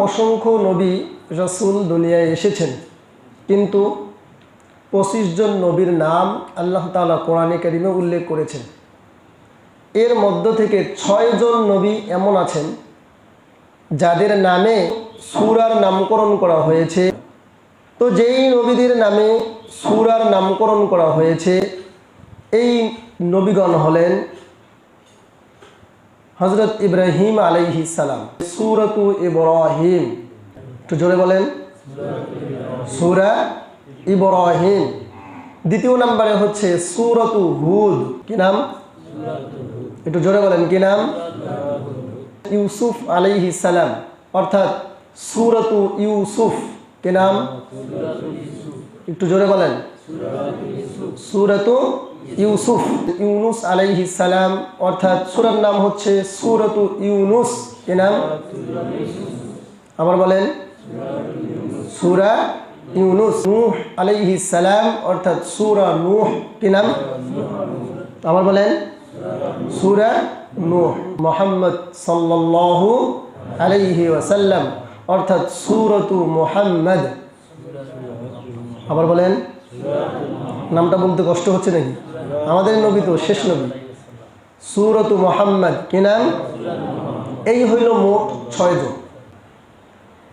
অসংখ্য নবী রাসূল দুনিয়ায় এসেছেন, কিন্তু 25 জন নবীর নাম আল্লাহ তাআলা কোরআনে কারিমে উল্লেখ করেছেন। এর মধ্য থেকে 6 জন নবী এমন আছেন যাদের নামে সূরার নামকরণ করা হয়েছে। তো যেই নবীদের নামে সূরার নামকরণ করা হয়েছে এই নবীগণ হলেন হযরত ইব্রাহিম আলাইহিস সালাম, সূরাতু ইব্রাহিম। একটু জোরে বলেন, সূরা ইব্রাহিম। দ্বিতীয় নম্বরে হচ্ছে সূরাতু হুদ। কি নাম? একটু জোরে বলেন, কি নাম? ইউসুফ আলাইহিস সালাম, অর্থাৎ সূরাতু ইউসুফ। কি নাম? একটু জোরে বলেন, সূরাতু ইউসুফ। ইউনুস আলাইহিস সালাম, অর্থাৎ সূরার নাম হচ্ছে সূরাতু ইউনুস। কি নাম? আবার বলেন, সূরা ইউনুস। নূহ আলাইহিস সালাম, অর্থাৎ সূরা নূহ। কি নাম? আবার বলেন, সূরা নূহ। মুহাম্মদ সাল্লাল্লাহু আলাইহি ওয়াসাল্লাম, অর্থাৎ সূরাতু মুহাম্মদ। আবার বলেন, নামটা বলতে কষ্ট হচ্ছে নাকি? আমাদের নবী তো শেষ নবী, সূরাতু মুহাম্মদ। কি নাম? এই হইল মোট 6 জন।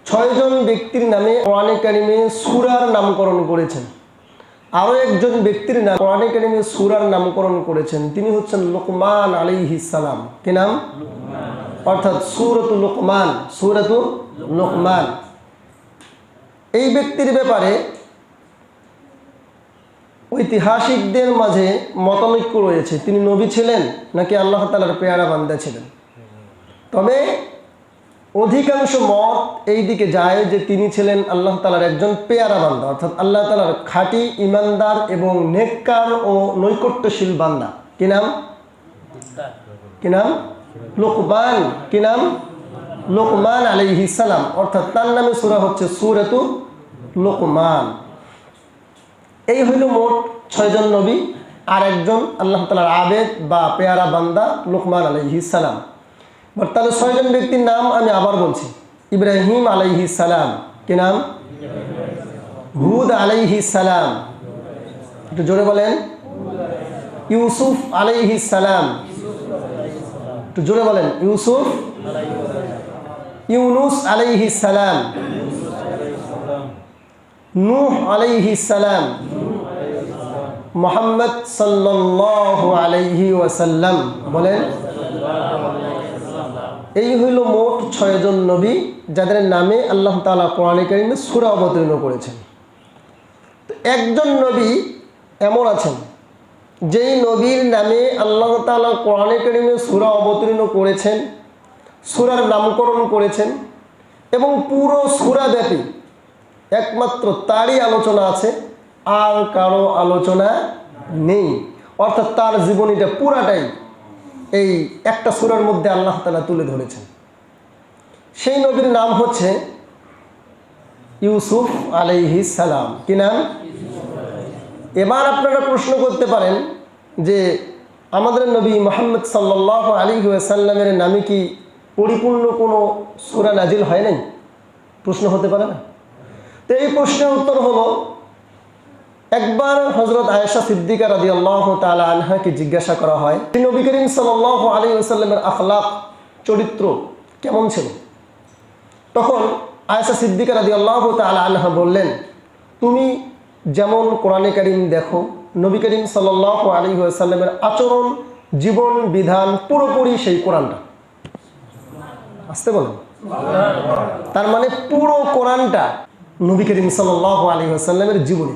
6 জন ব্যক্তির নামে কোরআনে কারিমে সূরার নামকরণ করেছেন। আরও একজন ব্যক্তির নাম কোরআনে কারিমে সূরার নামকরণ করেছেন, তিনি হচ্ছেন লুকমান আলাইহিস সালাম। কি নাম? অর্থাৎ সূরাতু লুকমান, সূরাতু লুকমান। এই ব্যক্তির ব্যাপারে ঐতিহাসিকদের মাঝে মতানৈক্য রয়েছে, তিনি নবী ছিলেন নাকি আল্লাহ তাআলার পেয়ারা বান্দা ছিলেন। তবে অধিকাংশ মত এই দিকে যায় যে তিনি ছিলেন আল্লাহ তাআলার একজন পেয়ারা বান্দা, অর্থাৎ আল্লাহ তাআলার খাঁটি ইমানদার এবং নেককার ও নৈকট্যশীল বান্দা। কি নাম? কি নাম? লুকমান। কি নাম? লুকমান আলাইহিস সালাম, অর্থাৎ তার নামে সূরা হচ্ছে সূরাতু লুকমান। এই হইল মোট 6 জন নবী, আর একজন আল্লাহ তাআলার আবেদ বা পেয়ারা বান্দা লুকমান আলাইহিস সালাম। তাহলে 6 জন ব্যক্তির নাম আমি আবার বলছি। ইব্রাহিম আলাইহিস সালাম। কি নাম? হুদ আলাইহিস সালাম। একটু জোরে বলেন, ইউসুফ আলাইহিস সালাম। একটু জোরে বলেন, ইউসুফ। ইউনুস আলাইহিস সালাম। নূহ আলাইহিস সালাম। মুহাম্মদ সাল্লাল্লাহু আলাইহি ওয়াসাল্লাম। বলেন, এই হইল মোট 6 জন নবী যাদের নামে আল্লাহ তাআলা কোরআনে কারিমে সূরা অবতীর্ণ করেছেন। তো একজন নবী এমন আছেন যেই নবীর নামে আল্লাহ তাআলা কোরআনে কারিমে সূরা অবতীর্ণ করেছেন, সূরার নামকরণ করেছেন, এবং পুরো সূরা ব্যাপী একমাত্র তারই আলোচনা আছে, আর কারো আলোচনা নেই। অর্থাৎ তার জীবনীটা পুরাটাই এই একটা সূরার মধ্যে আল্লাহ তাআলা তুলে ধরেছেন। সেই নবীর নাম হচ্ছে ইউসুফ আলাইহিস সালাম। কি নাম? এবার আপনারা প্রশ্ন করতে পারেন যে আমাদের নবী মুহাম্মদ সাল্লাল্লাহু আলাইহি ওয়াসাল্লামের নামে কি পরিপূর্ণ কোনো সূরা নাজিল হয় নাই? প্রশ্ন হতে পারে না? তো এই প্রশ্নের উত্তর হলো, একবার হযরত আয়েশা সিদ্দিকা রাদিয়াল্লাহু তাআলা আনহাকে জিজ্ঞাসা করা হয় নবী করিম সাল্লাল্লাহু আলাইহি ওয়াসাল্লামের আখলাক, চরিত্র কেমন ছিল। তখন আয়েশা সিদ্দিকা রাদিয়াল্লাহু তাআলা আনহা বললেন, তুমি যেমন কোরআনে কারিম দেখো, নবী করিম সাল্লাল্লাহু আলাইহি ওয়াসাল্লামের আচরণ, জীবন বিধান পুরোপুরি সেই কোরআনটা। আসতে বলেন, তার মানে পুরো কোরআনটা নবী করিম সাল্লাল্লাহু আলাইহি ওয়াসাল্লামের জীবনী।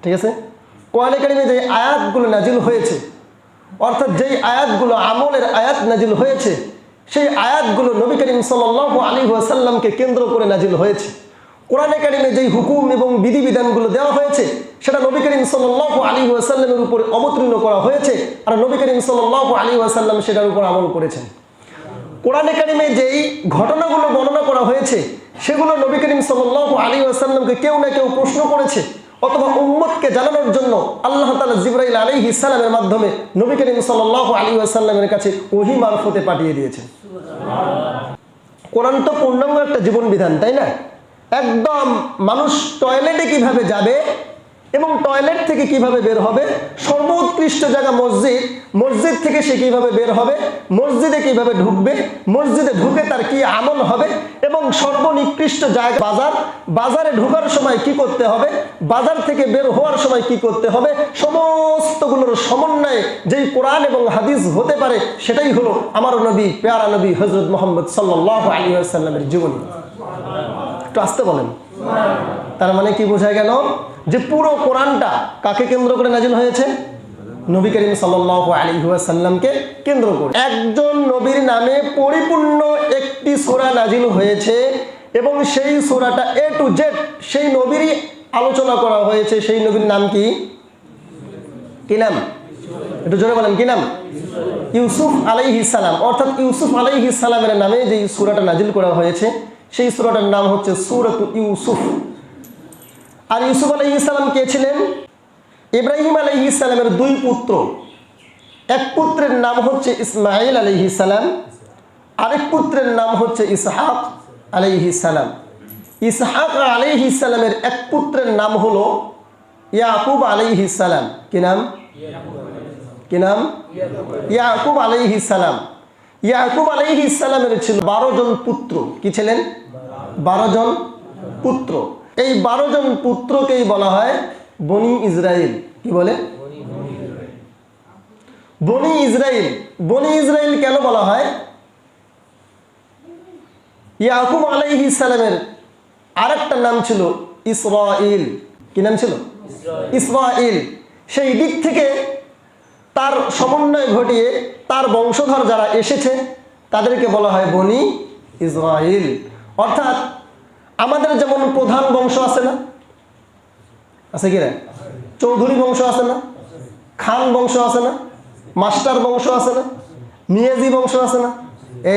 ঠিক আছে? কোরআনে কারিমে যে আয়াতগুলো নাজিল হয়েছে, অর্থাৎ যেই আয়াতগুলো আমলের আয়াত নাজিল হয়েছে, সেই আয়াতগুলো নবী করিম সাল্লাল্লাহু আলাইহি ওয়াসাল্লামকে কেন্দ্র করে নাজিল হয়েছে। কোরআনে কারিমে যেই হুকুম এবং বিধিবিধানগুলো দেওয়া হয়েছে সেটা নবী করিম সাল্লাল্লাহু আলাইহি ওয়াসাল্লামের উপর অবতীর্ণ করা হয়েছে, আর নবী করিম সাল্লাল্লাহু আলাইহি ওয়াসাল্লাম সেটার উপর আমল করেছেন। কোরআনে কারিমে যেই ঘটনাগুলো বর্ণনা করা হয়েছে সেগুলো নবী করিম সাল্লাল্লাহু আলাইহি ওয়াসাল্লামকে কেউ না কেউ প্রশ্ন করেছে, অথবা উম্মতকে জানানোর জন্য আল্লাহ তাআলা জিবরাইল আলাইহিস সালামের মাধ্যমে নবী করিম সাল্লাল্লাহু আলাইহি ওয়াসাল্লামের কাছে ওহী মারফতে পাঠিয়ে দিয়েছেন। কোরআন তো পূর্ণাঙ্গ একটা জীবন বিধান, তাই না? একদম মানুষ টয়লেটে কিভাবে যাবে এবং টয়লেট থেকে কিভাবে বের হবে, সর্বোৎকৃষ্ট জায়গা মসজিদ, মসজিদ থেকে সে কিভাবে বের হবে, মসজিদে কিভাবে ঢুকবে, মসজিদে ঢুকে তার কি আমল হবে, এবং সর্বনিকৃষ্ট জায়গা বাজার, বাজারে ঢোকার সময় কি করতে হবে, বাজার থেকে বের হওয়ার সময় কি করতে হবে, সমস্তগুলোর সমন্বয়ে যেই কোরআন এবং হাদিস হতে পারে সেটাই হলো আমার নবী, পেয়ারা নবী হযরত মুহাম্মদ সাল্লাল্লাহু আলাইহি ওয়াসাল্লামের জীবনী। একটু আসতে বলেন। তার মানে কি বোঝা গেল যে পুরো কোরআনটা কাকে কেন্দ্র করে নাজিল হয়েছে? নবী করিম সাল্লাল্লাহু আলাইহি ওয়াসাল্লামকে কেন্দ্র করে। একজন নবীর নামে পরিপূর্ণ একটি সূরা নাজিল হয়েছে এবং সেই সূরাটা এ টু জেড সেই নবীরই আলোচনা করা হয়েছে। সেই নবীর নাম কি? কি নাম? একটু জোরে বলেন, কি নাম? ইউসুফ আলাইহিস সালাম। অর্থাৎ ইউসুফ আলাইহিস সালামের নামে যে সূরাটা নাজিল করা হয়েছে সেই সূরাটার নাম হচ্ছে সূরাতু ইউসুফ। আর ইউসুফ আলাইহিস সালাম কে ছিলেন? ইব্রাহিম আলাইহিস সালামের দুই পুত্র। এক পুত্রের নাম হচ্ছে ইসমাঈল আলাইহিস সালাম, আরেক পুত্রের নাম হচ্ছে ইসহাক আলাইহিস সালাম। ইসহাক আলাইহিস সালামের এক পুত্রের নাম হলো ইয়াকুব আলাইহিস সালাম। কি নাম? কি নাম? ইয়াকুব আলাইহিস সালাম। ইয়াকুব আলাইহিস সালামের ছিল 12 জন পুত্র। কি ছিলেন? 12 জন পুত্র। এই 12 জন পুত্রকেই বলা হয় বনি ইসরাইল। কি বলে? বনি ইসরাইল। বনি ইসরাইল কেন বলা হয়? ইয়াকুব আলাইহিস সালামের আরেকটা নাম ছিল ইসরাইল। কি নাম ছিল? ইসরাইল। সেই দিক থেকে তার সমন্বয় ঘটিয়ে তার বংশধর যারা এসেছে তাদেরকে বলা হয় বনি ইসরাইল। অর্থাৎ আমাদের যেমন প্রধান বংশ আছে না, আছে কি না? চৌধুরী বংশ আছে না, খান বংশ আছে না, মাস্টার বংশ আছে না, মিয়াজি বংশ আছে না?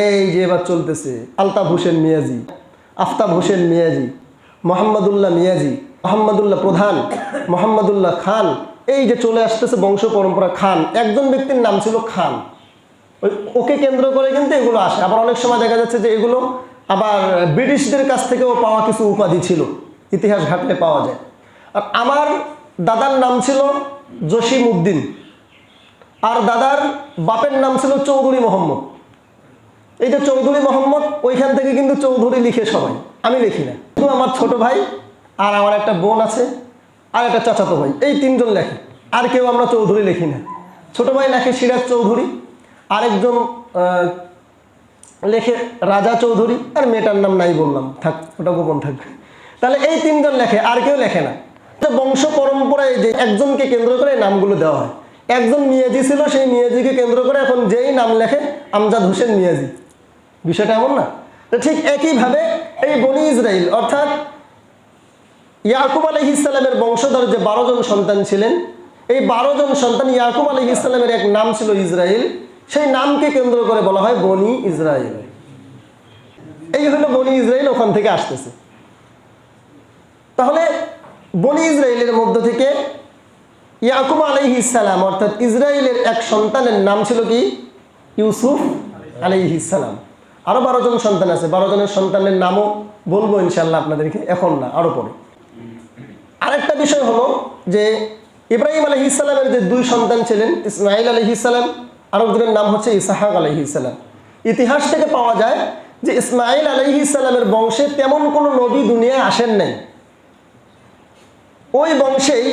এই যে এবার চলতেছে আলতাফ হোসেন মিয়াজি, আফতাব হোসেন মিয়াজি, মোহাম্মদুল্লাহ মিয়াজি, মোহাম্মদুল্লাহ প্রধান, মোহাম্মদুল্লাহ খান, এই যে চলে আসতেছে বংশ পরম্পরা। খান, একজন ব্যক্তির নাম ছিল খান, ওকে কেন্দ্র করে কিন্তু এগুলো আসে। আবার অনেক সময় দেখা যাচ্ছে যে এগুলো আবার ব্রিটিশদের কাছ থেকেও পাওয়া কিছু উপাধি ছিল, ইতিহাস ঘাটলে পাওয়া যায়। আর আমার দাদার নাম ছিল জসিম উদ্দিন, আর দাদার বাপের নাম ছিল চৌধুরী মোহাম্মদ। এই যে চৌধুরী মোহাম্মদ, ওইখান থেকে কিন্তু চৌধুরী লিখে সবাই, আমি লিখি না। শুধু আমার ছোট ভাই আর আমার একটা বোন আছে আর একটা চাচাতো ভাই, এই 3 জন লেখে, আর কেউ আমরা চৌধুরী লিখি না। ছোট ভাই লেখে সিরাজ চৌধুরী, আরেকজন লেখে রাজা চৌধুরী, আর মেয়েটার নাম নাই বললাম, থাক, ওটা গোপন থাকবে। তাহলে এই 3 জন লেখে, আর কেউ লেখে না। বংশ পরম্পরায় যে একজনকে কেন্দ্র করে নামগুলো দেওয়া হয়। একজন মিয়াজি ছিল, সেই মিয়াজিকে কেন্দ্র করে এখন যেই নাম লেখে আমজাদ হোসেন মিয়াজি। বিষয়টা এমন না? তো ঠিক একইভাবে এই বনি ইসরাইল অর্থাৎ ইয়াকুব আলাইহিস সালামের বংশধর যে 12 জন সন্তান ছিলেন, এই 12 জন সন্তান, ইয়াকুব আলাইহিস সালামের এক নাম ছিল ইসরাইল, সেই নামকে কেন্দ্র করে বলা হয় বনি ইসরাইল। এই হলো বনি ইসরাইল, ওখান থেকে আসতেছে। তাহলে বনি ইসরাইলের মধ্য থেকে ইয়াকুব আলাইহিস সালাম অর্থাৎ ইসরাইলের এক সন্তানের নাম ছিল কি? ইউসুফ আলাইহিস সালাম। আরো 12 জন সন্তান আছে, 12 জনের সন্তানের নামও বলবো ইনশাল্লাহ আপনাদেরকে, এখন না, আরো পরে। আরেকটা বিষয় হলো যে ইব্রাহিম আলাইহিস সালামের যে 2 সন্তান ছিলেন, ইসমাঈল আলাইহিস সালাম, আরেকজনের নাম হচ্ছে ইসহাক আলাইহিস সালাম। ইতিহাস থেকে পাওয়া যায় যে ইসমাঈল আলাইহিস সালামের বংশে তেমন কোনো নবী দুনিয়ায় আসেন নাই। ওই বংশেই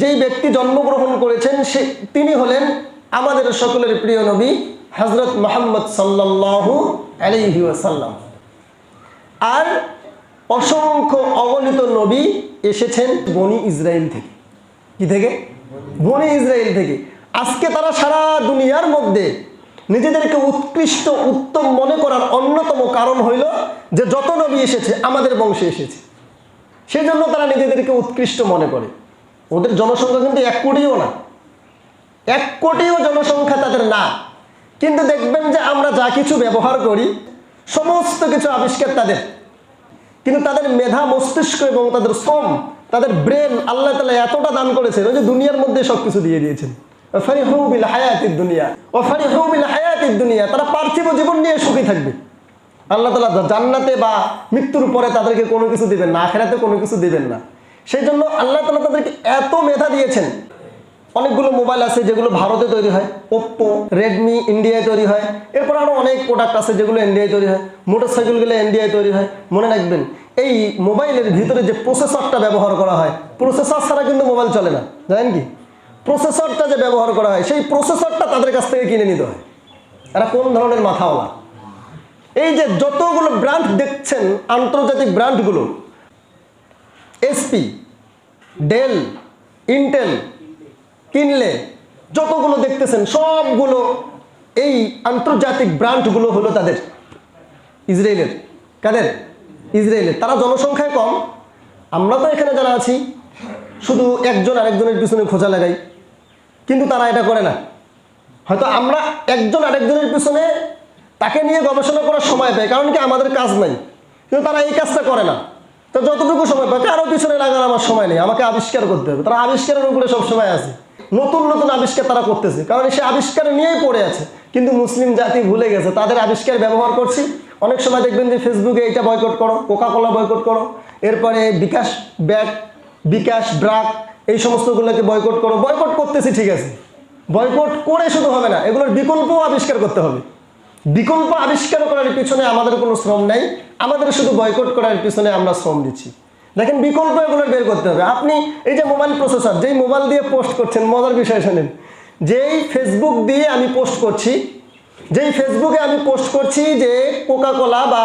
যেই ব্যক্তি জন্মগ্রহণ করেছেন তিনি হলেন আমাদের সকলের প্রিয় নবী হযরত মুহাম্মদ সাল্লাল্লাহু আলাইহি ওয়াসাল্লাম। আর অসংখ্য অগণিত নবী এসেছেন বনি ইসরাইল থেকে। কি থেকে? বনি ইসরাইল থেকে। আজকে তারা সারা দুনিয়ার মধ্যে নিজেদেরকে উৎকৃষ্ট উত্তম মনে করার অন্যতম কারণ হইল যে যত নবী এসেছে আমাদের বংশে এসেছে, সেই জন্য তারা নিজেদেরকে উৎকৃষ্ট মনে করে। ওদের জনসংখ্যা কিন্তু 1 কোটিও না, 1 কোটিও জনসংখ্যা তাদের না। কিন্তু দেখবেন যে আমরা যা কিছু ব্যবহার করি সমস্ত কিছু আবিষ্কার তাদের, কিন্তু তাদের মেধা মস্তিষ্ক এবং তাদের শ্রম, তাদের ব্রেন আল্লাহ তাআলা এতটা দান করেছেন যে দুনিয়ার মধ্যে সবকিছু দিয়ে দিয়েছেন। ফারিহু বিল হায়াতিদ দুনিয়া ওয়া ফারিহু বিল হায়াতিদ দুনিয়া, তারা পার্থিব জীবন নিয়ে সুখী থাকবে। আল্লাহ তাআলা জান্নাতে বা মৃত্যুর পরে তাদেরকে কোনো কিছু দিবেন না, আখিরাতে কোনো কিছু দিবেন না। সেই জন্য আল্লাহ তাআলা তাদেরকে এত মেধা দিয়েছেন। অনেকগুলো মোবাইল আছে যেগুলো ভারতে তৈরি হয়, ওপ্পো, রেডমি ইন্ডিয়ায় তৈরি হয়। এরপর আরও অনেক প্রোডাক্ট আছে যেগুলো ইন্ডিয়ায় তৈরি হয়। মোটরসাইকেলগুলো ইন্ডিয়ায় তৈরি হয়। মনে রাখবেন, এই মোবাইলের ভিতরে যে প্রসেসরটা ব্যবহার করা হয়, প্রসেসর ছাড়া কিন্তু মোবাইল চলে না। জানেন কি? প্রসেসরটা যে ব্যবহার করা হয়, সেই প্রসেসরটা তাদের কাছ থেকে কিনে নিতে হয়। এরা কোন ধরনের মাথাওয়ালা! এই যে যতগুলো ব্র্যান্ড দেখছেন, আন্তর্জাতিক ব্র্যান্ডগুলো, এসপি, ডেল, ইন্টেল, কিনলে যতগুলো দেখতেছেন সবগুলো এই আন্তর্জাতিক ব্র্যান্ডগুলো হলো তাদের ইসরায়েলের। কাদের? ইসরায়েলের। তারা জনসংখ্যায় কম। আমরা তো এখানে যারা আছি শুধু একজন আরেকজনের পিছনে খোঁজা লাগাই, কিন্তু তারা এটা করে না। হয়তো আমরা একজন আরেকজনের পিছনে তাকে নিয়ে গবেষণা করার সময় পাই, কারণ কি আমাদের কাজ নাই, কিন্তু তারা এই কাজটা করে না। তো যতটুকু সময় পায়, কারো পিছনে লাগার আমার সময় নেই, আমাকে আবিষ্কার করতে হবে। তারা আবিষ্কারের উপরে সবসময় আছে, নতুন নতুন আবিষ্কার তারা করতেছে, কারণ সে আবিষ্কার নিয়েই পড়ে আছে। কিন্তু মুসলিম জাতি ভুলে গেছে তাদের আবিষ্কার ব্যবহার করছি। অনেক সময় দেখবেন যে ফেসবুকে এইটা বয়কট করো, কোকা-কোলা বয়কট করো, এরপরে বিকাশ ব্যাট, বিকাশ ব্রাক, এই সমস্তগুলোকে বয়কট করো। বয়কট করতেছি, ঠিক আছে, বয়কট করে শুধু হবে না, এগুলোর বিকল্পও আবিষ্কার করতে হবে। বিকল্প আবিষ্কার করার পিছনে আমাদের কোনো শ্রম নাই, আমাদের শুধু বয়কট করার পিছনে আমরা শ্রম দিচ্ছি। দেখেন, বিকল্প এগুলো বের করতে হবে। আপনি এই যে মোবাইল প্রসেসর, যেই মোবাইল দিয়ে পোস্ট করছেন, মজার বিষয় শোনেন, যেই ফেসবুক দিয়ে আমি পোস্ট করছি, যেই ফেসবুকে আমি পোস্ট করছি যে কোকা-কোলা বা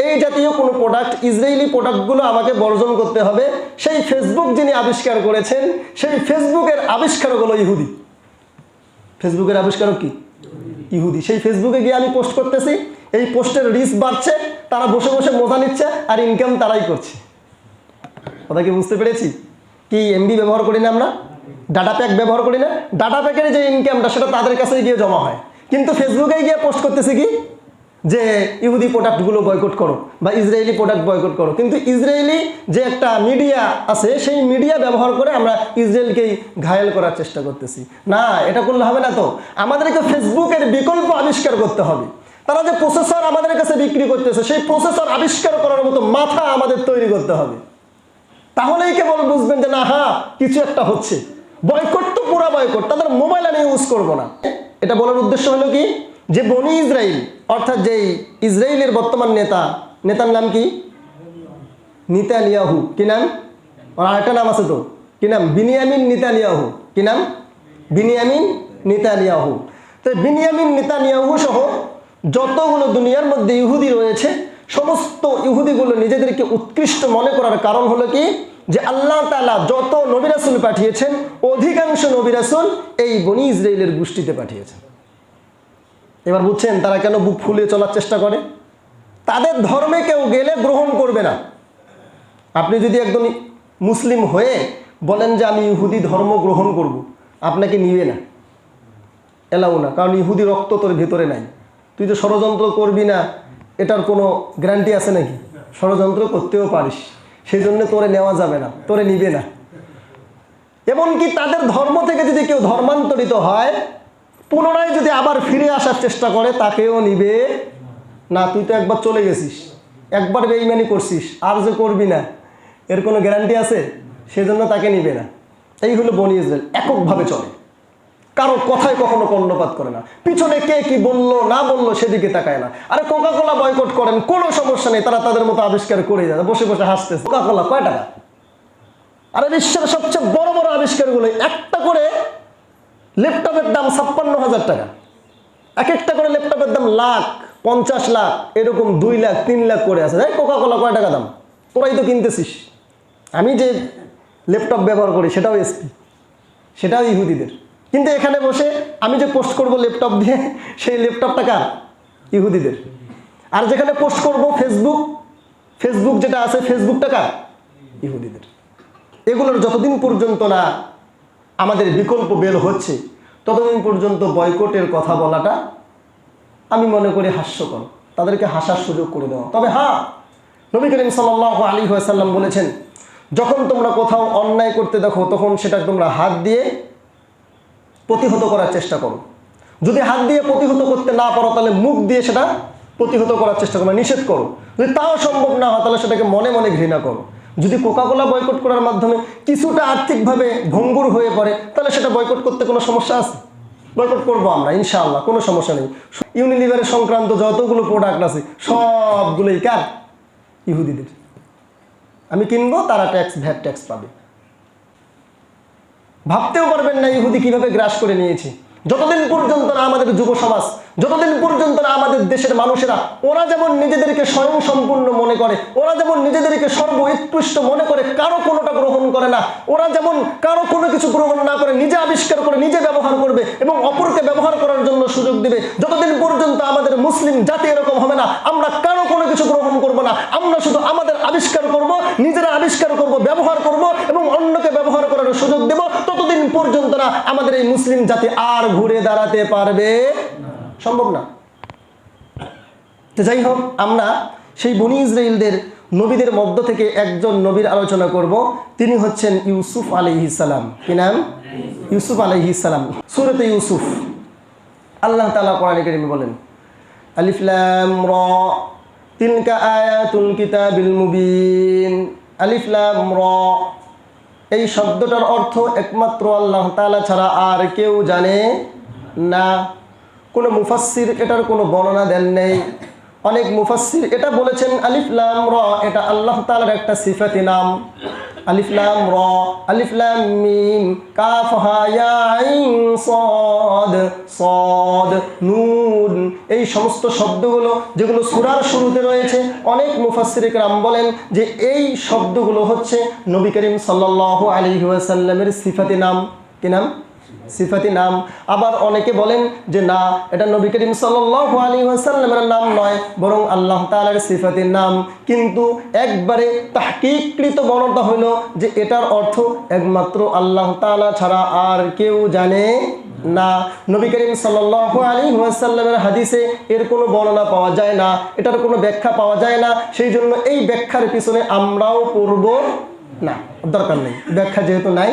এই জাতীয় কোনো প্রোডাক্ট, ইসরায়েলি প্রোডাক্টগুলো আমাকে বর্জন করতে হবে, সেই ফেসবুক যিনি আবিষ্কার করেছেন, সেই ফেসবুকের আবিষ্কারক হলো ইহুদি। ফেসবুকের আবিষ্কারক কি? ইহুদি। সেই ফেসবুকে গিয়ে আমি পোস্ট করতেছি, এই পোস্টের রিচ বাড়ছে, তারা বসে বসে মজা নিচ্ছে, আর ইনকাম তারাই করছে। কথা কি বুঝতে পেরেছি? কি এমবি ব্যবহার করি না আমরা? ডাটা প্যাক ব্যবহার করি না? ডাটা প্যাকের যে ইনকামটা সেটা তাদের কাছে গিয়ে জমা হয়, কিন্তু ফেসবুকে গিয়ে পোস্ট করতেছি কি যে ইহুদি প্রোডাক্টগুলো বয়কট করো বা ইসরায়েলি প্রোডাক্ট বয়কট করো। কিন্তু ইসরায়েলি যে একটা মিডিয়া আছে, সেই মিডিয়া ব্যবহার করে আমরা ইসরায়েলকেই ঘায়েল করার চেষ্টা করতেছি। না, এটা করলে হবে না। তো আমাদেরকে ফেসবুকের বিকল্প আবিষ্কার করতে হবে। তারা যে প্রসেসর আমাদের কাছে বিক্রি করতেছে, সেই প্রসেসর আবিষ্কার করার মতো মাথা আমাদের তৈরি করতে হবে। তাহলেই কেবল বুঝবেন যে না, হ্যাঁ, কিছু একটা হচ্ছে। বয়কট তো পুরা বয়কট, তাদের মোবাইল আমি ইউজ করবো না। এটা বলার উদ্দেশ্য হলো কি, যে বনি ইসরায়েল, অর্থাৎ যেই ইসরায়েলের বর্তমান নেতার নাম কি? নেতানিয়াহু। কি নাম? আর আরেকটা নাম আছে তো, কি নাম? বিনিয়ামিন নেতানিয়াহু। কি নাম? বিনিয়ামিন নেতানিয়াহু। তো বিনিয়ামিন নেতানিয়াহু সহ যতগুলো দুনিয়ার মধ্যে ইহুদি রয়েছে, সমস্ত ইহুদিগুলো নিজেদেরকে উৎকৃষ্ট মনে করার কারণ হলো কি, যে আল্লাহ তাআলা যত নবী রাসূল পাঠিয়েছেন, অধিকাংশ নবী রাসূল এই বনি ইসরায়েলের গোষ্ঠীতে পাঠিয়েছেন। এবার বুঝছেন তারা কেন বুক ফুলিয়ে চলার চেষ্টা করে? তাদের ধর্মে কেউ গেলে গ্রহণ করবে না। আপনি যদি একদম মুসলিম হয়ে বলেন যে আমি ইহুদি ধর্ম গ্রহণ করব, আপনাকে নিবে না, এলাও না, কারণ ইহুদি রক্ত তোর ভেতরে নাই। তুই তো ষড়যন্ত্র করবি না, এটার কোনো গ্যারান্টি আছে নাকি? ষড়যন্ত্র করতেও পারিস, সেই জন্য তোরে নেওয়া যাবে না, তোরে নিবে না। এমনকি তাদের ধর্ম থেকে যদি কেউ ধর্মান্তরিত হয়, পুনরায় যদি আবার ফিরে আসার চেষ্টা করে, তাকেও নিবে না। তুই তো একবার চলে গেছিস, একবার বেঈমানি করছিস, আর যে করবি না, এর কোনো গ্যারান্টি আছে? সেজন্য তাকে নিবে না। এই হলো বনি ইসরায়েল, এককভাবে চলে, কারো কথায় কখনো কর্ণপাত করে না, পিছনে কে কি বললো না বললো সেদিকে তাকায় না। আরে কোকা-কোলা বয়কট করেন, কোনো সমস্যা নেই, তারা তাদের মতো আবিষ্কার করে যায়, বসে বসে হাসতেছে। কোকা-কোলা কয় টাকা? আরে বিশ্বের সবচেয়ে বড় বড় আবিষ্কারগুলো, একটা করে ল্যাপটপের দাম 56,000 টাকা, এক একটা করে ল্যাপটপের দাম লাখ, 50 লাখ, এরকম 2 লাখ 3 লাখ করে আছে। কোকা-কোলা কয় টাকা দাম? তোরাই তো কিনতেছিস। আমি যে ল্যাপটপ ব্যবহার করি সেটাও এসপি, সেটাও ইহুদিদের। কিন্তু এখানে বসে আমি যে পোস্ট করব ল্যাপটপ দিয়ে, সেই ল্যাপটপটা কার? ইহুদিদের। আর যেখানে পোস্ট করব ফেসবুক যেটা আছে, ফেসবুকটা কার? ইহুদিদের। এগুলোর যতদিন পর্যন্ত না আমাদের বিকল্প বের হচ্ছে, ততদিন পর্যন্ত বয়কটের কথা বলাটা আমি মনে করি হাস্যকর, তাদেরকে হাসার সুযোগ করে দেওয়া। তবে হ্যাঁ, নবী করিম সাল্লাল্লাহু আলাইহি ওয়াসাল্লাম বলেছেন, যখন তোমরা কোথাও অন্যায় করতে দেখো, তখন সেটা তোমরা হাত দিয়ে প্রতিহত করার চেষ্টা করো। যদি হাত দিয়ে প্রতিহত করতে না পারো, তাহলে মুখ দিয়ে সেটা প্রতিহত করার চেষ্টা করো, নিষেধ করো। যদি তাও সম্ভব না হয় তাহলে সেটাকে মনে মনে ঘৃণা করো। যদি কোকাকোলা বয়কট করার মাধ্যমে কিছুটা আর্থিকভাবে ভঙ্গুর হয়ে পড়ে তাহলে সেটা বয়কট করতে কোনো সমস্যা আছে? বয়কট করবো আমরা ইনশাআল্লাহ, কোনো সমস্যা নেই। ইউনিলিভারের সংক্রান্ত যতগুলো প্রোডাক্ট আছে সবগুলোই কার? ইহুদিদের। আমি কিনবো, তারা ভ্যাট ট্যাক্স পাবে। ভাবতেও পারবেন না ইহুদি কিভাবে গ্রাস করে নিয়েছে। যতদিন পর্যন্ত না আমাদের যুব সমাজ, যতদিন পর্যন্ত না আমাদের দেশের মানুষেরা, ওরা যেমন নিজেদেরকে স্বয়ং সম্পূর্ণ মনে করে, ওরা যেমন নিজেদেরকে সর্বোৎকৃষ্ট মনে করে, কারো কোনোটা গ্রহণ করে না, ওরা যেমন কারো কোনো কিছু গ্রহণ না করে নিজে আবিষ্কার করে নিজে ব্যবহার করবে এবং অপরকে ব্যবহার করার জন্য সুযোগ দিবে, যতদিন পর্যন্ত আমাদের মুসলিম জাতি এরকম হবে না, আমরা কারো কোনো কিছু গ্রহণ করব না, আমরা শুধু আমাদের আবিষ্কার করব, নিজেরা আবিষ্কার করব, ব্যবহার করব এবং অন্যকে ব্যবহার করার সুযোগ দেব, ততদিন পর্যন্ত না আমাদের এই মুসলিম জাতি আর ঘুরে দাঁড়াতে পারবে, সম্ভব না। তো যাই হোক, আমরা সেই বনি ইসরাইলদের নবীদের মধ্য থেকে একজন নবীর আলোচনা করব। তিনি হচ্ছেন ইউসুফ আলাইহিস সালাম। কি নাম? ইউসুফ আলাইহিস সালাম। সূরাতে ইউসুফ আল্লাহ তাআলা কোরআনে কারিমে বলেন, আলিফ লাম রা তিলকা আয়াতুল কিতাবিল মুবিন। আলিফ লাম রা, এই শব্দটার অর্থ একমাত্র আল্লাহ তাআলা ছাড়া আর কেউ জানে না। কোনো মুফাসসির এটার কোনো বর্ণনা দেন নেই। অনেক মুফাসসির এটা বলেছেন আলিফ লাম রা এটা আল্লাহ তাআলার একটা সিফাতি নাম। আলিফ লাম রা, আলিফ লাম মিম, কাফ হা ইয়া আইন সাদ, সাদ নুন, এই সমস্ত শব্দগুলো যেগুলো সূরার শুরুতে রয়েছে, অনেক মুফাসসিরে কেরাম বলেন যে এই শব্দগুলো হচ্ছে নবী করিম সাল্লাল্লাহু আলাইহি ওয়াসাল্লামের সিফাতি নাম। কি নাম? সিফাতি নাম। আবার অনেকে বলেন যে না, এটা নবী করিম সাল্লাল্লাহু আলাইহি ওয়াসাল্লামের নাম নয়, বরং আল্লাহ তাআলার সিফাতির নাম। কিন্তু একবারে তাহকিককৃত বর্ণনা হলো যে এটার অর্থ একমাত্র আল্লাহ তাআলা ছাড়া আর কেউ জানে না। নবী করিম সাল্লাল্লাহু আলাইহি ওয়াসাল্লামের হাদিসে এর কোনো বর্ণনা পাওয়া যায় না, এটার কোনো ব্যাখ্যা পাওয়া যায় না। সেই জন্য এই ব্যাখ্যার পিছনে আমরাও পড়ব না, দরকার নেই, ব্যাখ্যা যেহেতু নাই।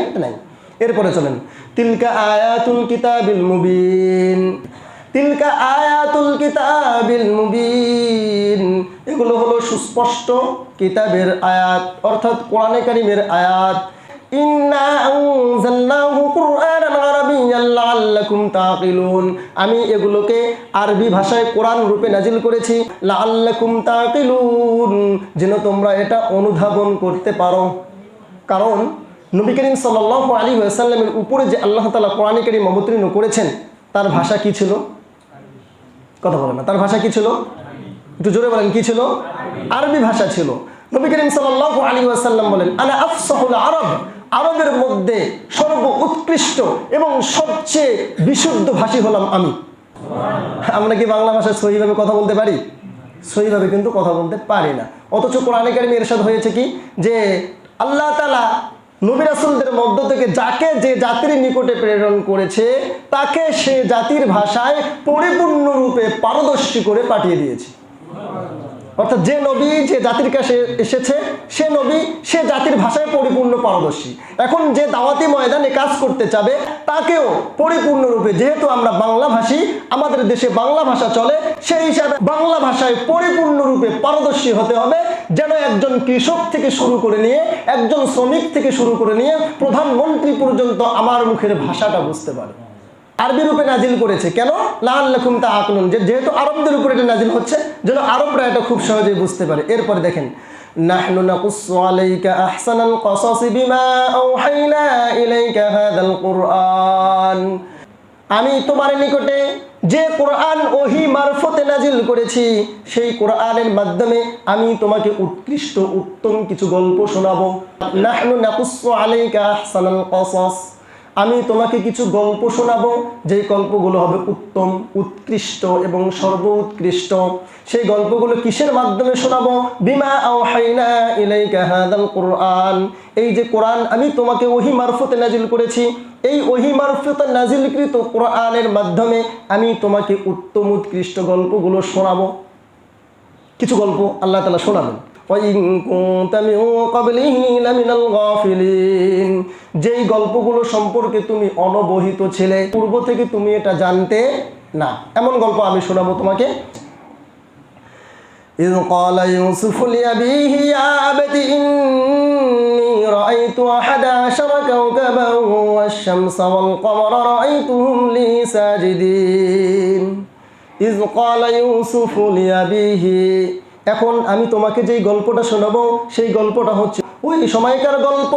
এরপরে চলেন, তিলকা আয়াতুল কিতাবিল মুবিন। তিলকা আয়াতুল কিতাবিল মুবিন, এগুলো হলো সুস্পষ্ট কিতাবের আয়াত, অর্থাৎ কোরআনে কারীমের আয়াত। ইন্না আনজালনাহু কুরআনান আরাবিয়্যান লাআল্লাকুম তাকিলুন, আমি এগুলোকে আরবি ভাষায় কোরআন রূপে নাজিল করেছি, লাআল্লাকুম তাকিলুন, যেন তোমরা এটা অনুধাবন করতে পারো। কারণ নবী করিম সাল্লাল্লাহু আলাইহি ওয়াসাল্লামের উপরে যে আল্লাহ তাআলা কোরআনে কারীম অবতীর্ণ করেছেন তার ভাষা কি ছিল? কথা বলেন না, তার ভাষা কি ছিল? একটু জোরে বলেন, কি ছিল? আরবি ভাষা ছিল। নবী করিম সাল্লাল্লাহু আলাইহি ওয়াসাল্লাম বলেন, আনা আফসাহুল আরব, আরবের মধ্যে সর্ব উৎকৃষ্ট এবং সবচেয়ে বিশুদ্ধ ভাষী হলাম আমি। আমরা কি বাংলা ভাষায় সহিভাবে কথা বলতে পারি? সহিভাবে কিন্তু কথা বলতে পারি না। অথচ কোরআনে কারীমে ইরশাদ হয়েছে কি যে আল্লাহ তাআলা নবী রাসূলদের মধ্য থেকে যাকে যে জাতির নিকটে প্রেরণ করেছে তাকে সে জাতির ভাষায় পরিপূর্ণরূপে পারদর্শী করে পাঠিয়ে দিয়েছে। অর্থাৎ যে নবী যে জাতির কাছে এসেছে সে নবী সে জাতির ভাষায় পরিপূর্ণ পারদর্শী। এখন যে দাওয়াতি ময়দানে কাজ করতে চাবে তাকেও পরিপূর্ণরূপে, যেহেতু আমরা বাংলাভাষী, আমাদের দেশে বাংলা ভাষা চলে, সেই হিসাবে বাংলা ভাষায় পরিপূর্ণরূপে পারদর্শী হতে হবে, যেন একজন কৃষক থেকে শুরু করে নিয়ে, একজন শ্রমিক থেকে শুরু করে নিয়ে প্রধানমন্ত্রী পর্যন্ত আমার মুখের ভাষাটা বুঝতে পারে। আরবি রূপে নাজিল করেছে কেন? লাআল্লাকুম তাআকিলুন, যেহেতু আরবদের উপরে এটা নাজিল হচ্ছে, যেন আরবরা এটা খুব সহজেই বুঝতে পারে। এরপরে দেখেন, নাহনু নাকুসসু আলাইকা আহসানাল কসাসি বিমা আওহাইনা ইলাইকা হাযাল কুরআন, আমি তোমার নিকটে যে কোরআন ওহী মারফতে নাজিল করেছি সেই কোরআনের মাধ্যমে আমি তোমাকে উৎকৃষ্ট উত্তম কিছু গল্প শোনাবো। নাহনু নাকুসসু আলাইকা আহসানাল কসাস, আমি তোমাকে কিছু গল্প শোনাবো যেই গল্পগুলো হবে উত্তম, উৎকৃষ্ট এবং সর্বোৎকৃষ্ট। সেই গল্পগুলো কিসের মাধ্যমে শোনাবো? বিমা আওহাইনা ইলাইকা হাযাল কুরআন, এই যে কোরআন আমি তোমাকে ওহী মারফতে নাজিল করেছি, এই ওহী মারফতে নাজিলকৃত কোরআনের মাধ্যমে আমি তোমাকে উত্তম উৎকৃষ্ট গল্পগুলো শোনাবো। কিছু গল্প আল্লাহ তাআলা শোনাবেন। যেই গল্পগুলো সম্পর্কে তুমি অনবহিত ছিলে, পূর্ব থেকে তুমি এটা জানতে না, এমন গল্প আমি শোনাবো তোমাকে। إذ قال يوسف لأبيه يا أبت إني رأيت 11 كوكبا والشمس والقمر رأيتهم لي ساجدين إذ قال يوسف لأبيه এখন আমি তোমাকে যেই গল্পটা শোনাবো সেই গল্পটা হচ্ছে ওই সময়কার গল্প,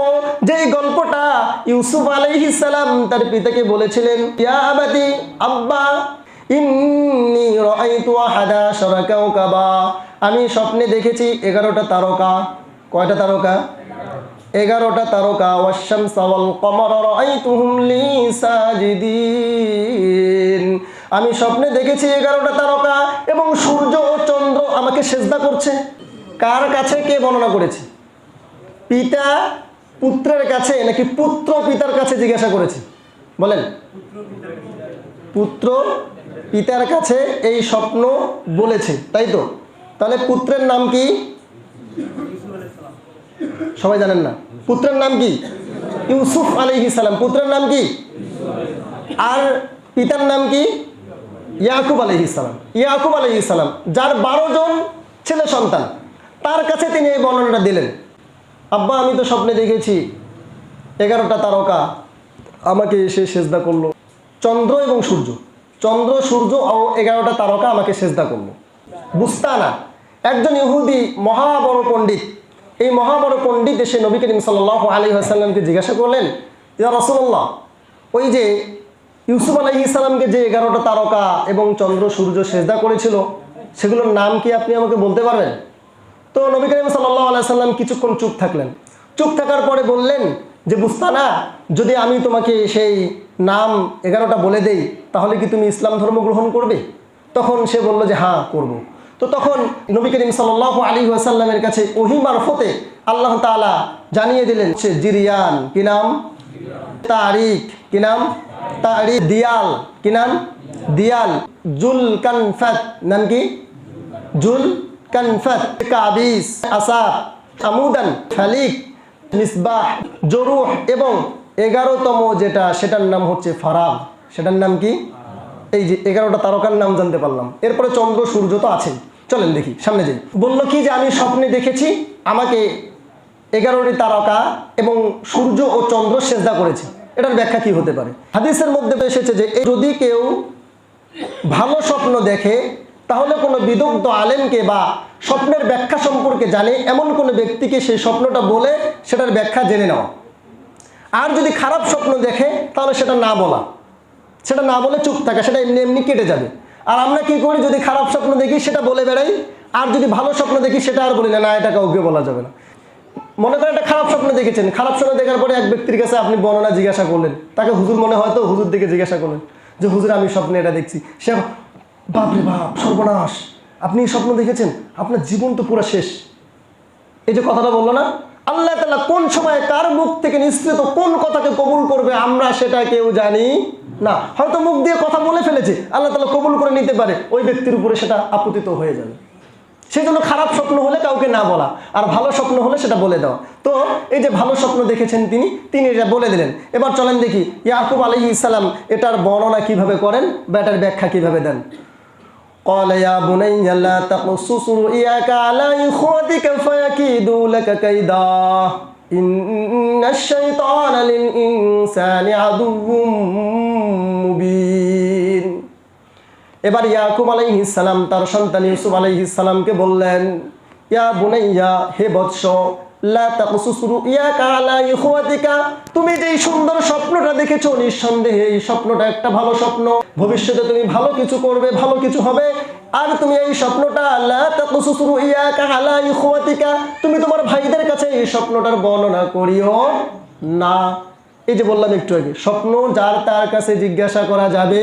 যেই গল্পটা ইউসুফ আলাইহিস সালাম তার পিতাকে বলেছিলেন, ইয়া আবাতি, আব্বা, ইন্নী রাআইতু 11 কাওকাবা, আমি স্বপ্নে দেখেছি 11টা তারকা। কয়টা তারকা? 11টা তারকা। ওয়াশ-শামসা ওয়াল কমারা রাআইতুহুম লি সাজিদিন, আমি স্বপ্নে দেখেছি 11টা তারকা এবং সূর্য ও চন্দ্র আমাকে সেজদা করছে। কার কাছে? কে বর্ণনা করেছে? পিতা পুত্রের কাছে নাকি পুত্র পিতার কাছে জিজ্ঞাসা করেছে? বলেন। পুত্র পিতার কাছে এই স্বপ্ন বলেছে, তাই তো? তাহলে পুত্রের নাম কি? সবাই জানেন না? পুত্রের নাম কি? ইউসুফ আলাইহিস সালাম। পুত্রের নাম কি? আর পিতার নাম কি? ইয়াকুব আলাইহিস সালাম। ইয়াকুব আলাইহিস সালাম যার 12 জন ছেলে সন্তান, তার কাছে তিনি এই বর্ণনাটা দিলেন, আব্বা আমি তো স্বপ্নে দেখেছি 11টা তারকা আমাকে এসে সেজদা করলো, চন্দ্র এবং সূর্য, চন্দ্র সূর্য ও 11টা তারকা আমাকে সেজদা করলো। বুস্তানা একজন ইহুদি মহা বড় পণ্ডিত, এই মহা বড় পণ্ডিত এসে নবী করিম সাল্লাল্লাহু আলাইহি ওয়াসাল্লামকে জিজ্ঞাসা করলেন, ইয়া রাসূলুল্লাহ, ওই যে ইউসুফ আলাইহিস সালামকে যে 11টা তারকা এবং চন্দ্র সূর্য সেজদা করেছিল সেগুলোর নাম কি আপনি আমাকে বলতে পারবেন? তো নবী করিম সাল্লাল্লাহু আলাইহি ওয়াসাল্লাম কিছুক্ষণ চুপ থাকলেন। চুপ থাকার পরে বললেন যে, বুস্তানা, যদি আমি তোমাকে সেই নাম 11টা বলে দেই তাহলে কি তুমি ইসলাম ধর্ম গ্রহণ করবে? তখন সে বলল যে হ্যাঁ করব। তো তখন নবী করিম সাল্লাল্লাহু আলাইহি ওয়াসাল্লামের কাছে ওহী মারফতে আল্লাহ তাআলা জানিয়ে দিলেন সে জিরিয়ান, কি নাম? তারিক, কি নাম? তারিক। দিয়াল, কি নাম? দিয়াল। জুলকানফাত, নাম কি? জুলকানফাত। কাবিস, আসাব, আমুদান, ফালিক, মিসবাহ, জরুহ এবং 11তম যেটা সেটার নাম হচ্ছে ফারাগ। সেটার নাম কি? এই যে 11টা তারকার নাম জানতে পারলাম। এরপরে চন্দ্র সূর্য তো আছেই, চলেন দেখি সামনে যাই। বলল কি যে আমি স্বপ্নে দেখেছি আমাকে 11টি তারকা এবং সূর্য ও চন্দ্র সেজদা করেছে। এটার ব্যাখ্যা কি হতে পারে? হাদিসের মধ্যে এসেছে যে যদি কেউ ভালো স্বপ্ন দেখে তাহলে কোনো বিদগ্ধ আলেমকে বা স্বপ্নের ব্যাখ্যা সম্পর্কে জানে এমন কোনো ব্যক্তিকে সেই স্বপ্নটা বলে সেটার ব্যাখ্যা জেনে নেওয়া। আর যদি খারাপ স্বপ্ন দেখে তাহলে সেটা না বলা, সেটা না বলে চুপ থাকা, সেটা এমনি এমনি কেটে যাবে। আর আমরা কি করি? যদি খারাপ স্বপ্ন দেখি সেটা বলে বেড়াই, আর যদি ভালো স্বপ্ন দেখি সেটা আর বলি না, না এটা কাউকে বলা যাবে না। মনে করেন একটা খারাপ স্বপ্ন দেখেছেন, খারাপ স্বপ্ন দেখার পরে এক ব্যক্তির কাছে আপনি বর্ণনা জিজ্ঞাসা করলেন, তাকে হুজুর মনে হয় তো হুজুর দিকে জিজ্ঞাসা করলেন যে হুজুর আমি স্বপ্নে এটা দেখছি। সে বাপরে বাপ, সর্বনাশ, আপনি এই স্বপ্ন দেখেছেন, আপনার জীবন তো পুরো শেষ। এই যে কথাটা বললো না, আল্লাহ তাআলা কোন সময় কার মুখ থেকে নিঃসৃত কোন কথাকে কবুল করবে আমরা সেটা কেউ জানি না। হয়তো মুখ দিয়ে কথা বলে ফেলেছে, আল্লাহ তাআলা কবুল করে নিতে পারে, ওই ব্যক্তির উপরে সেটা আপতিত হয়ে যাবে। সেই জন্য খারাপ স্বপ্ন হলে কাউকে না বলা, আর ভালো স্বপ্ন হলে সেটা বলে দেওয়া। তো এই যে ভালো স্বপ্ন দেখেছেন তিনি এটা বলে দিলেন। এবার চলেন দেখি ইয়াকুব আলাইহিস সালাম এটার বর্ণনা কিভাবে করেন বা এটার ব্যাখ্যা কিভাবে দেন। قال يا بني لا تقصص رؤياك على إخوتك فيكيدوا لك كيدا إن الشيطان للإنسان عدو مبين। এবার ইয়াকুব আলাইহিস সালাম তার সন্তান ইউসুফ আলাইহিস সালামকে বললেন, ইয়া বুনাইয়া, হে বৎস, লা তাকসুস রুইয়াকা আলা ইখওয়াতিকা, তুমি যেই সুন্দর স্বপ্নটা দেখেছো নিঃসন্দেহে এই স্বপ্নটা একটা ভালো স্বপ্ন, ভবিষ্যতে তুমি ভালো কিছু করবে, ভালো কিছু হবে। আর তুমি এই স্বপ্নটা লা তাকসুস রুইয়াকা আলা ইখওয়াতিকা, তুমি তোমার ভাইদের কাছে এই স্বপ্নটার বর্ণনা করিও না। এই যে বললাম একটু আগে, স্বপ্ন যার তার কাছে জিজ্ঞাসা করা যাবে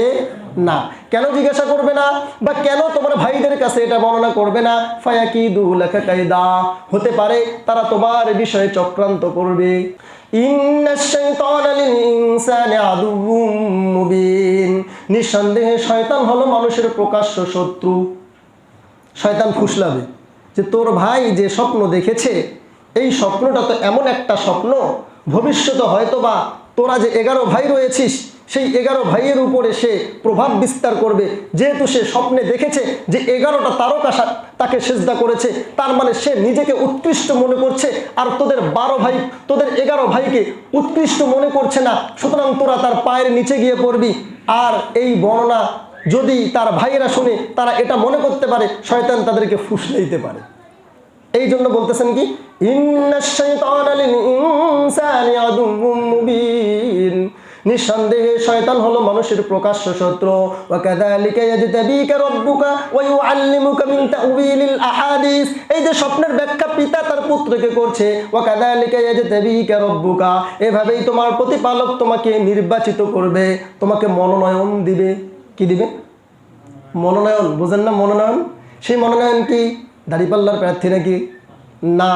না। কেন জিজ্ঞাসা করবে না বা কেন তোমার ভাইদের কাছে এটা বর্ণনা করবে না? ফায়াকিদু লাকা কায়দা, হতে পারে তারা তোমার বিষয়ে চক্রান্ত করবে। ইন্নাশ শাইতানা লিল ইনসানি আদুউম মুবিন, নিঃসন্দেহে শয়তান হলো মানুষের প্রকাশ্য শত্রু। শয়তান ফুসলাবে যে তোর ভাই যে স্বপ্ন দেখেছে এই স্বপ্নটা তো এমন একটা স্বপ্ন, ভবিষ্যতে হয়তো বা তোরা যে 11 ভাই রয়েছিস সেই 11 ভাইয়ের উপরে সে প্রভাব বিস্তার করবে। যেহেতু সে স্বপ্নে দেখেছে যে 11টা তারকা তাকে সিজদা করেছে, তার মানে সে নিজেকে উৎকৃষ্ট মনে করছে, আর তোদের 11 ভাইকে উৎকৃষ্ট মনে করছে না। সুতরাং তোরা তার পায়ের নিচে গিয়ে পড়বি। আর এই বর্ণনা যদি তার ভাইয়েরা শুনে, তারা এটা মনে করতে পারে শয়তান তাদেরকে ফুসলে দিতে পারে। এই জন্য বলতেছেন কি, ইন্নাশ শাইতানা লিল ইনসানি আদুউম মুবিন, নিঃসন্দেহে শয়তান হলো মানুষের প্রকাশ্য শত্রু। ওয়া কাযালিকা ইয়াজতাবিকা রাব্বুকা ওয়া ইউআল্লিমুকা মিন তাউযিলিল আহাদিস, এই যে স্বপ্নের ব্যাখ্যা পিতা তার পুত্রকে করছে, ওয়া কাযালিকা ইয়াজতাবিকা রাব্বুকা, এভাবেই তোমার প্রতিপালক তোমাকে নির্বাচিত করবে, তোমাকে মনোনয়ন দিবে। কি দিবে? মনোনয়ন। বুঝেন না মনোনয়ন? সেই মনোনয়ন কি দাড়িপাল্লার প্রার্থী নাকি? না।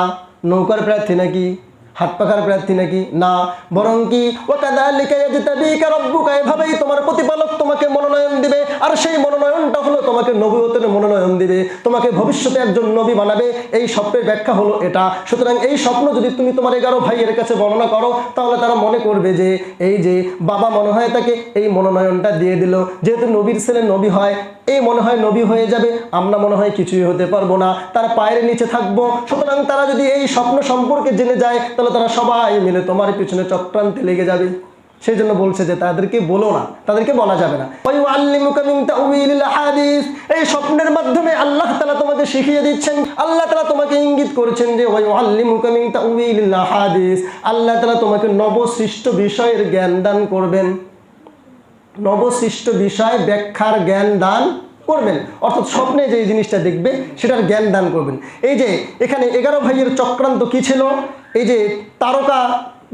নৌকার প্রার্থী নাকি? হাত পাখার প্রার্থী নাকি? না। বরং কি, ওয়া কাযালিকা ইয়াজতাবিকা রাব্বুকা, এভাবেই তোমার প্রতিপালক তোমাকে মনোনয়ন দিবে। আর সেই মনোনয়নটা হলো তোমাকে নবুয়তের মনোনয়ন দিবে, তোমাকে ভবিষ্যতে একজন নবী বানাবে। এই স্বপ্নের ব্যাখ্যা হলো এটা। সুতরাং এই স্বপ্ন যদি তুমি তোমার 11 ভাইয়ের কাছে বর্ণনা করো, তাহলে তারা মনে করবে যে এই যে বাবা মনে হয় তাকে এই মনোনয়নটা দিয়ে দিল, যেহেতু নবীর ছেলে নবী হয়, এই মনে হয় নবী হয়ে যাবে, আমরা মনে হয় কিছুই হতে পারবো না, তার পায়ের নিচে থাকবো। সুতরাং তারা যদি এই স্বপ্ন সম্পর্কে জেনে যায়, তাহলে তারা সবাই মিলে তোমার পিছনে চক্রান্তে লেগে যাবে। সেই জন্য বলছে যে তাদেরকে বলো না, তাদেরকে বলা যাবে না। ওয়াইউআল্লিমুকা মিন তাউযিলিল আহাদিস, এই স্বপ্নের মাধ্যমে আল্লাহ তাআলা তোমাকে শিখিয়ে দিচ্ছেন, আল্লাহ তাআলা তোমাকে ইঙ্গিত করেছেন যে ওয়াইউআল্লিমুকা মিন তাউযিলিল আহাদিস, আল্লাহ তাআলা তোমাকে নবসৃষ্ট বিষয়ের জ্ঞান দান করবেন, নবসৃষ্ট বিষয় ব্যাখ্যার জ্ঞান দান করবেন। অর্থাৎ স্বপ্নে যে জিনিসটা দেখবে সেটার জ্ঞান দান করবেন। এই যে এখানে 11 ভাইয়ের চক্রান্ত কি ছিল, এই যে তারকা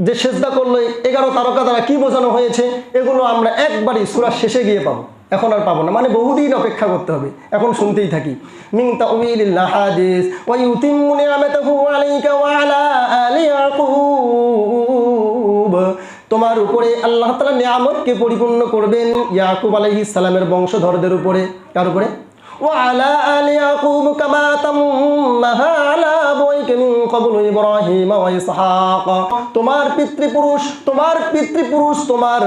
যে সেজদা করলো, 11 তারকা দ্বারা কি বোঝানো হয়েছে, এগুলো আমরা একবারই সূরার শেষে গিয়ে পাবো, এখন আর পাবো না, মানে বহুদিন অপেক্ষা করতে হবে, এখন শুনতেই থাকি। মিন তাউযিলিল আহাদিস ওয়া ইউতিম্মু নি'মাতাহু আলাইকা ওয়া আলা আলি ইয়াকুব, তোমার উপরে আল্লাহ তাআলা নিয়ামতকে পরিপূর্ণ করবেন ইয়াকুব আলাইহিস সালামের বংশধরদের উপরে। কার উপরে? ওয়া আলা আলি ইয়াকুব কামা তাম্মাহা আলা আবাইকা মিন ক্বাবলু ইব্রাহিম ওয়া ইসহাক, তোমার পিতৃপুরুষ তোমার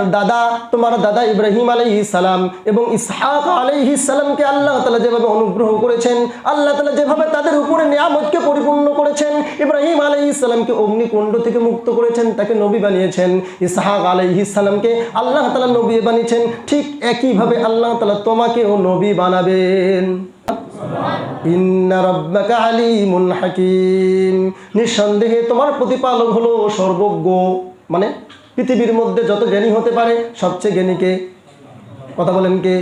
দাদা ইব্রাহিম আলাইহিস সালাম এবং ইসহাক আলাইহিস সালামকে আল্লাহ তাআলা যেভাবে অনুগ্রহ করেছেন, আল্লাহ তাআলা যেভাবে তাদের উপরে নিয়ামতকে পরিপূর্ণ করেছেন, ইব্রাহিম আলাইহিস সালামকে অগ্নিকুণ্ড থেকে মুক্ত করেছেন, তাকে নবী বানিয়েছেন, ইসহাক আলাইহিস সালামকে আল্লাহ তাআলা নবী বানিয়েছেন, ঠিক একইভাবে আল্লাহ তাআলা তোমাকেও নবী বানাবেন। ইন্না রাব্বাকা আলিমুন হাকিম, নিঃসন্দেহে তোমার প্রতিপালক হলো সর্বজ্ঞ, মানে পৃথিবীর মধ্যে যত জ্ঞানী হতে পারে সবচেয়ে জ্ঞানীকে? কথা বলেন কে?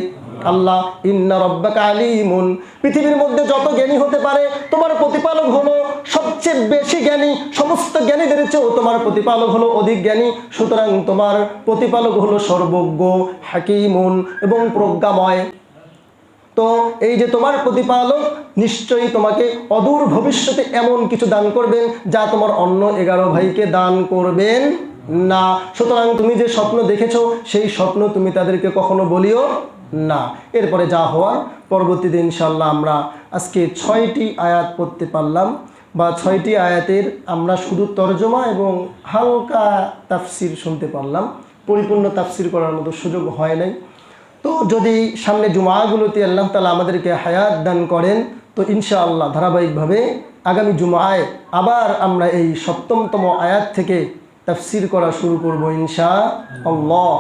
আল্লাহ। ইন্না রাব্বাকা আলিমুন, পৃথিবীর মধ্যে যত জ্ঞানী হতে পারে তোমার প্রতিপালক হলো সবচেয়ে বেশি জ্ঞানী, সমস্ত জ্ঞানীদের চেয়েও তোমার প্রতিপালক হলো অধিক জ্ঞানী। সুতরাং তোমার প্রতিপালক হলো সর্বজ্ঞ, হাকিমুন এবং প্রজ্ঞাময়। তো এই যে তোমার প্রতিপালক নিশ্চয়ই তোমাকে অদূর ভবিষ্যতে এমন কিছু দান করবেন যা তোমার অন্য 11 ভাইকে দান করবেন না। সুতরাং তুমি যে স্বপ্ন দেখেছো সেই স্বপ্ন তুমি তাদেরকে কখনো বলিও না। এরপরে যা হওয়ার পরবর্তীতে ইনশাআল্লাহ আমরা আজকে 6টি আয়াত পড়তে পারলাম, বা 6টি আয়াতের আমরা শুধু তরজমা এবং হালকা তাফসির শুনতে পারলাম, পরিপূর্ণ তাফসির করার মতো সুযোগ হয় নাই। তো যদি সামনে জুমাগুলোতে আল্লাহ তাআলা আমাদেরকে হায়াত দান করেন, তো ইনশাআল্লাহ ধারাবাহিকভাবে আগামী জুমায় আবার আমরা এই 7তম আয়াত থেকে তাফসির করা শুরু করব ইনশাআল্লাহ।